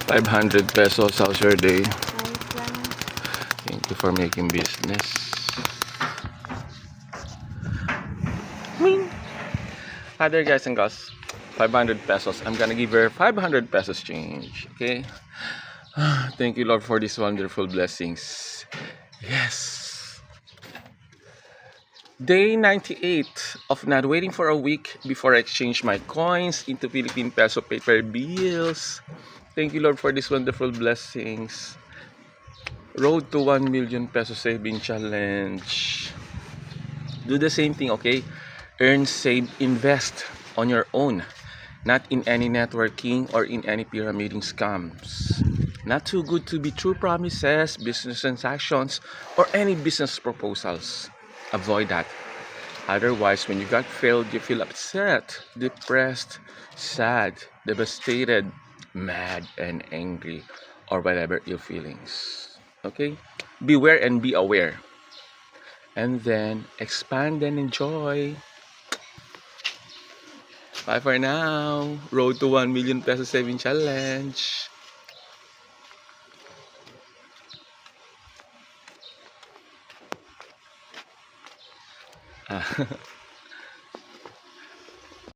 500 pesos. How's your day? Ayos lang. Thank you for making business. Hi there, guys and gals. 500 pesos. I'm gonna give her 500 pesos change. Okay. Thank you, Lord, for these wonderful blessings. Yes. Day 98 of not waiting for a week before I exchange my coins into Philippine peso paper bills. Thank you, Lord, for these wonderful blessings. Road to 1 million peso saving challenge. Do the same thing, okay? Earn, save, invest on your own. Not in any networking or in any pyramiding scams. Not too good to be true promises, business transactions, or any business proposals. Avoid that. Otherwise, when you got failed, you feel upset, depressed, sad, devastated, mad, and angry, or whatever your feelings. Okay? Beware and be aware. And then expand and enjoy. Bye for now. Road to 1 million peso saving challenge.